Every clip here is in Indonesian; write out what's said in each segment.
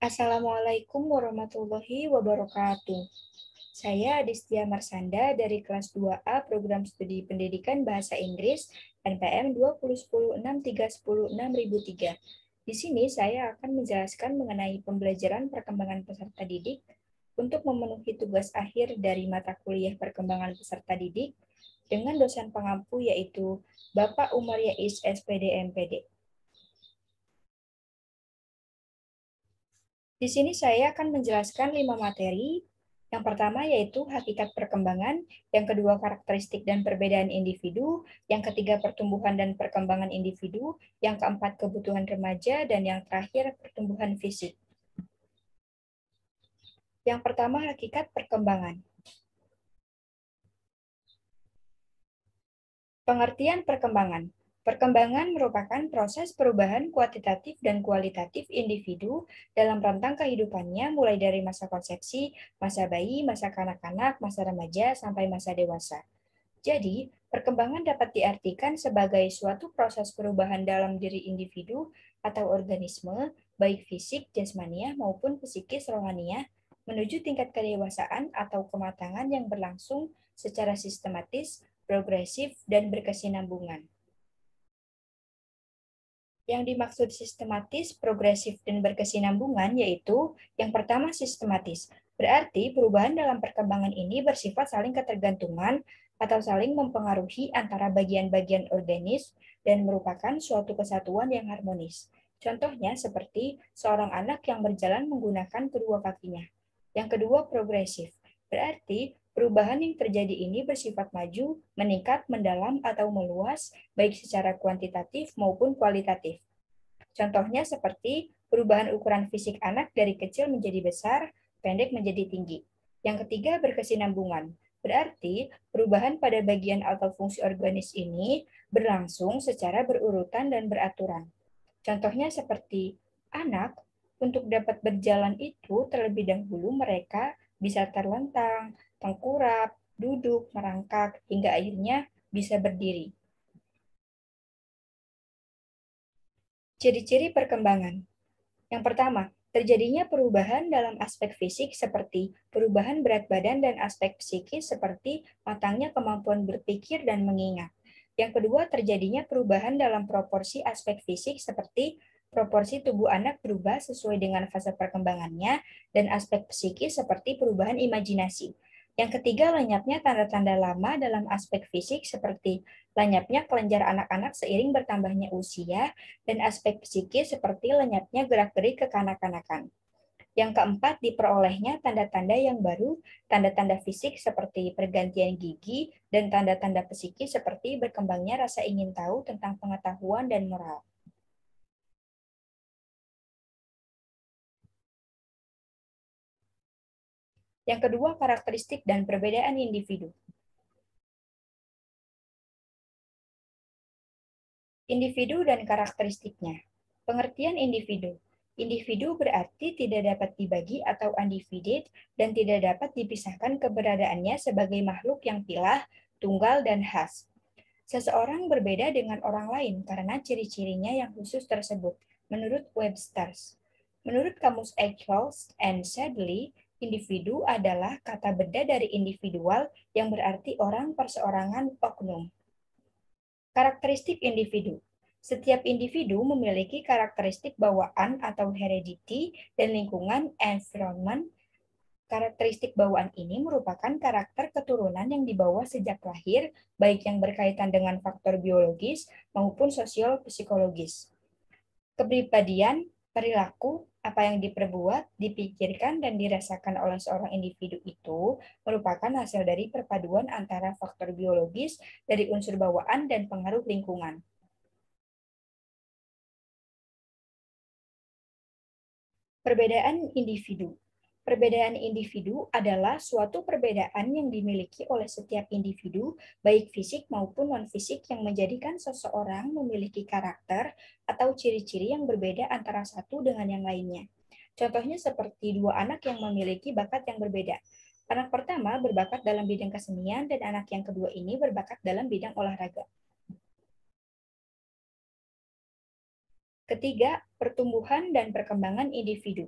Assalamualaikum warahmatullahi wabarakatuh. Saya Adistia Marsanda dari kelas 2A Program Studi Pendidikan Bahasa Inggris NPM 20106103. Di sini saya akan menjelaskan mengenai pembelajaran perkembangan peserta didik untuk memenuhi tugas akhir dari mata kuliah perkembangan peserta didik dengan dosen pengampu yaitu Bapak Umar Yais SPD MPD. Di sini saya akan menjelaskan 5 materi. Yang pertama yaitu hakikat perkembangan, yang kedua karakteristik dan perbedaan individu, yang ketiga pertumbuhan dan perkembangan individu, yang keempat kebutuhan remaja, dan yang terakhir pertumbuhan fisik. Yang pertama hakikat perkembangan. Pengertian perkembangan. Perkembangan merupakan proses perubahan kuantitatif dan kualitatif individu dalam rentang kehidupannya mulai dari masa konsepsi, masa bayi, masa kanak-kanak, masa remaja, sampai masa dewasa. Jadi, perkembangan dapat diartikan sebagai suatu proses perubahan dalam diri individu atau organisme, baik fisik, jasmaniah, maupun psikis rohaniah, menuju tingkat kedewasaan atau kematangan yang berlangsung secara sistematis, progresif, dan berkesinambungan. Yang dimaksud sistematis, progresif, dan berkesinambungan yaitu yang pertama sistematis. Berarti perubahan dalam perkembangan ini bersifat saling ketergantungan atau saling mempengaruhi antara bagian-bagian organisme dan merupakan suatu kesatuan yang harmonis. Contohnya seperti seorang anak yang berjalan menggunakan kedua kakinya. Yang kedua progresif. Berarti perubahan yang terjadi ini bersifat maju, meningkat, mendalam, atau meluas, baik secara kuantitatif maupun kualitatif. Contohnya seperti perubahan ukuran fisik anak dari kecil menjadi besar, pendek menjadi tinggi. Yang ketiga, berkesinambungan. Berarti perubahan pada bagian atau fungsi organisme ini berlangsung secara berurutan dan beraturan. Contohnya seperti anak, untuk dapat berjalan itu terlebih dahulu mereka bisa terlentang, tengkurap, duduk, merangkak, hingga akhirnya bisa berdiri. Ciri-ciri perkembangan. Yang pertama, terjadinya perubahan dalam aspek fisik seperti perubahan berat badan dan aspek psikis seperti matangnya kemampuan berpikir dan mengingat. Yang kedua, terjadinya perubahan dalam proporsi aspek fisik seperti proporsi tubuh anak berubah sesuai dengan fase perkembangannya dan aspek psikis seperti perubahan imajinasi. Yang ketiga, lenyapnya tanda-tanda lama dalam aspek fisik seperti lenyapnya kelenjar anak-anak seiring bertambahnya usia dan aspek psikis seperti lenyapnya gerak-gerik kekanak-kanakan. Yang keempat, diperolehnya tanda-tanda yang baru, tanda-tanda fisik seperti pergantian gigi, dan tanda-tanda psikis seperti berkembangnya rasa ingin tahu tentang pengetahuan dan moral. Yang kedua, karakteristik dan perbedaan individu. Individu dan karakteristiknya. Pengertian individu. Individu berarti tidak dapat dibagi atau undivided dan tidak dapat dipisahkan keberadaannya sebagai makhluk yang pilah, tunggal, dan khas. Seseorang berbeda dengan orang lain karena ciri-cirinya yang khusus tersebut, menurut Webster. Menurut Kamus Actuals and Sadly, individu adalah kata beda dari individual yang berarti orang perseorangan oknum. Karakteristik individu. Setiap individu memiliki karakteristik bawaan atau heredity dan lingkungan environment. Karakteristik bawaan ini merupakan karakter keturunan yang dibawa sejak lahir, baik yang berkaitan dengan faktor biologis maupun sosial-psikologis. Kepribadian, perilaku, apa yang diperbuat, dipikirkan, dan dirasakan oleh seorang individu itu merupakan hasil dari perpaduan antara faktor biologis dari unsur bawaan dan pengaruh lingkungan. Perbedaan individu. Perbedaan individu adalah suatu perbedaan yang dimiliki oleh setiap individu, baik fisik maupun non-fisik, yang menjadikan seseorang memiliki karakter atau ciri-ciri yang berbeda antara satu dengan yang lainnya. Contohnya seperti dua anak yang memiliki bakat yang berbeda. Anak pertama berbakat dalam bidang kesenian dan anak yang kedua ini berbakat dalam bidang olahraga. Ketiga, pertumbuhan dan perkembangan individu.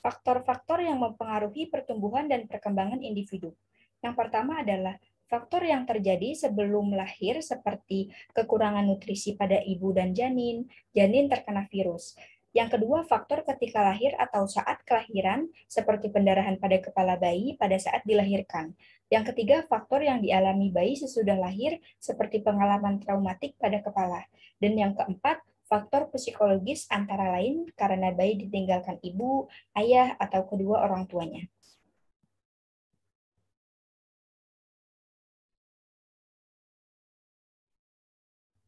Faktor-faktor yang mempengaruhi pertumbuhan dan perkembangan individu. Yang pertama adalah faktor yang terjadi sebelum lahir seperti kekurangan nutrisi pada ibu dan janin terkena virus. Yang kedua, faktor ketika lahir atau saat kelahiran, seperti pendarahan pada kepala bayi pada saat dilahirkan. Yang ketiga, faktor yang dialami bayi sesudah lahir, seperti pengalaman traumatik pada kepala. Dan yang keempat, faktor psikologis antara lain karena bayi ditinggalkan ibu, ayah, atau kedua orang tuanya.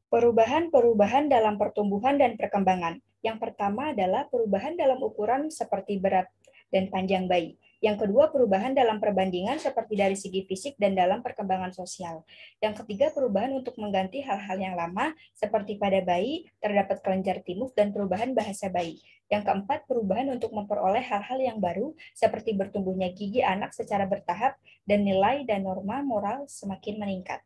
Perubahan-perubahan dalam pertumbuhan dan perkembangan. Yang pertama adalah perubahan dalam ukuran seperti berat dan panjang bayi. Yang kedua, perubahan dalam perbandingan seperti dari segi fisik dan dalam perkembangan sosial. Yang ketiga, perubahan untuk mengganti hal-hal yang lama seperti pada bayi terdapat kelenjar timus dan perubahan bahasa bayi. Yang keempat, perubahan untuk memperoleh hal-hal yang baru seperti bertumbuhnya gigi anak secara bertahap dan nilai dan norma moral semakin meningkat.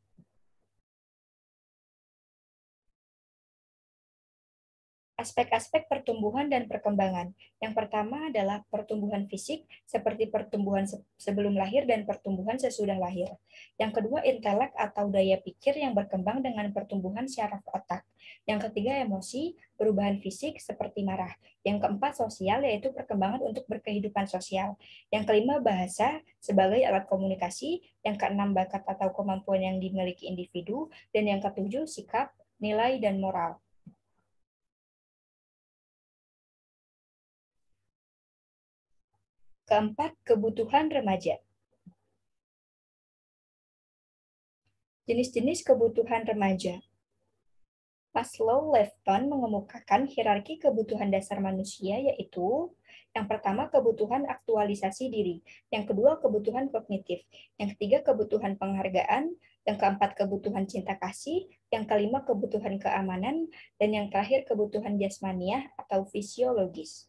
Aspek-aspek pertumbuhan dan perkembangan. Yang pertama adalah pertumbuhan fisik, seperti pertumbuhan sebelum lahir dan pertumbuhan sesudah lahir. Yang kedua, intelek atau daya pikir yang berkembang dengan pertumbuhan syaraf otak. Yang ketiga, emosi, perubahan fisik seperti marah. Yang keempat, sosial, yaitu perkembangan untuk berkehidupan sosial. Yang kelima, bahasa sebagai alat komunikasi. Yang keenam, bakat atau kemampuan yang dimiliki individu. Dan yang ketujuh, sikap, nilai, dan moral. Keempat, kebutuhan remaja. Jenis-jenis kebutuhan remaja. Maslow Levton mengemukakan hierarki kebutuhan dasar manusia, yaitu yang pertama kebutuhan aktualisasi diri, yang kedua kebutuhan kognitif, yang ketiga kebutuhan penghargaan, yang keempat kebutuhan cinta kasih, yang kelima kebutuhan keamanan, dan yang terakhir kebutuhan jasmaniah atau fisiologis.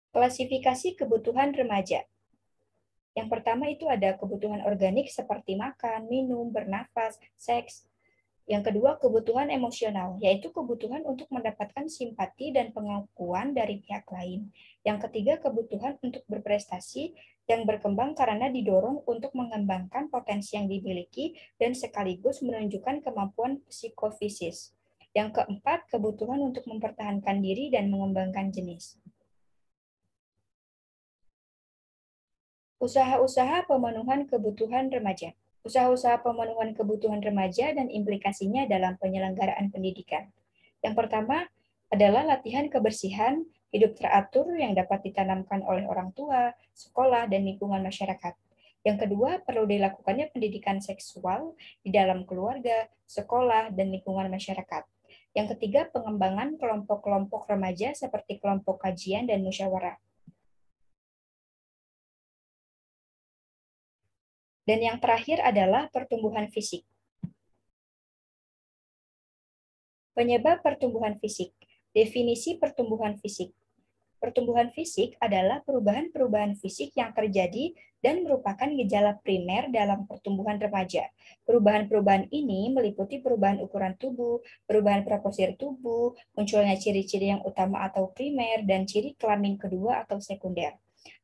Klasifikasi kebutuhan remaja. Yang pertama itu ada kebutuhan organik seperti makan, minum, bernafas, seks. Yang kedua, kebutuhan emosional, yaitu kebutuhan untuk mendapatkan simpati dan pengakuan dari pihak lain. Yang ketiga, kebutuhan untuk berprestasi yang berkembang karena didorong untuk mengembangkan potensi yang dimiliki dan sekaligus menunjukkan kemampuan psikofisis. Yang keempat, kebutuhan untuk mempertahankan diri dan mengembangkan jenis. Usaha-usaha pemenuhan kebutuhan remaja. Usaha-usaha pemenuhan kebutuhan remaja dan implikasinya dalam penyelenggaraan pendidikan. Yang pertama adalah latihan kebersihan hidup teratur yang dapat ditanamkan oleh orang tua, sekolah, dan lingkungan masyarakat. Yang kedua, perlu dilakukannya pendidikan seksual di dalam keluarga, sekolah, dan lingkungan masyarakat. Yang ketiga, pengembangan kelompok-kelompok remaja seperti kelompok kajian dan musyawarah. Dan yang terakhir adalah pertumbuhan fisik. Penyebab pertumbuhan fisik. Definisi pertumbuhan fisik. Pertumbuhan fisik adalah perubahan-perubahan fisik yang terjadi dan merupakan gejala primer dalam pertumbuhan remaja. Perubahan-perubahan ini meliputi perubahan ukuran tubuh, perubahan proporsi tubuh, munculnya ciri-ciri yang utama atau primer, dan ciri kelamin kedua atau sekunder.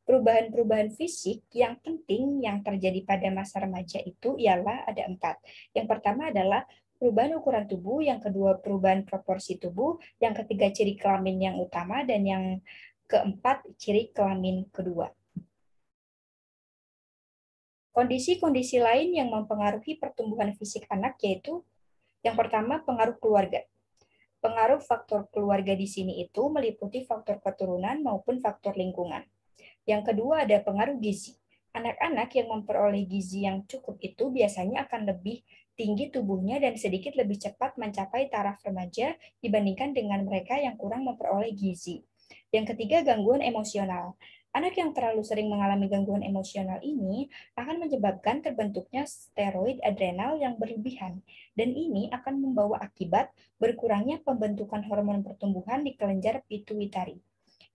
Perubahan-perubahan fisik yang penting yang terjadi pada masa remaja itu ialah ada 4. Yang pertama adalah perubahan ukuran tubuh, yang kedua perubahan proporsi tubuh, yang ketiga ciri kelamin yang utama, dan yang keempat ciri kelamin kedua. Kondisi-kondisi lain yang mempengaruhi pertumbuhan fisik anak yaitu yang pertama pengaruh keluarga. Pengaruh faktor keluarga di sini itu meliputi faktor keturunan maupun faktor lingkungan. Yang kedua ada pengaruh gizi. Anak-anak yang memperoleh gizi yang cukup itu biasanya akan lebih tinggi tubuhnya dan sedikit lebih cepat mencapai taraf remaja dibandingkan dengan mereka yang kurang memperoleh gizi. Yang ketiga, gangguan emosional. Anak yang terlalu sering mengalami gangguan emosional ini akan menyebabkan terbentuknya steroid adrenal yang berlebihan, dan ini akan membawa akibat berkurangnya pembentukan hormon pertumbuhan di kelenjar pituitari.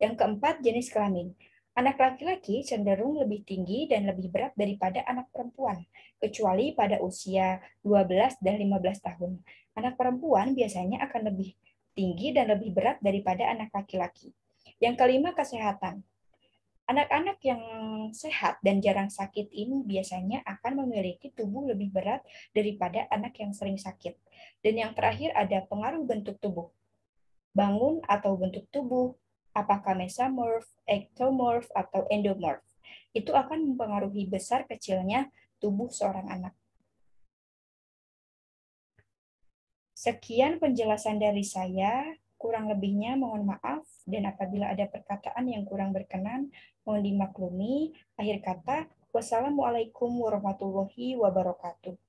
Yang keempat, jenis kelamin. Anak laki-laki cenderung lebih tinggi dan lebih berat daripada anak perempuan, kecuali pada usia 12 dan 15 tahun. Anak perempuan biasanya akan lebih tinggi dan lebih berat daripada anak laki-laki. Yang kelima, kesehatan. Anak-anak yang sehat dan jarang sakit ini biasanya akan memiliki tubuh lebih berat daripada anak yang sering sakit. Dan yang terakhir ada pengaruh bentuk tubuh. Bangun atau bentuk tubuh, apakah mesomorph, ectomorph, atau endomorph. Itu akan mempengaruhi besar kecilnya tubuh seorang anak. Sekian penjelasan dari saya. Kurang lebihnya mohon maaf, dan apabila ada perkataan yang kurang berkenan, mohon dimaklumi. Akhir kata, wassalamualaikum warahmatullahi wabarakatuh.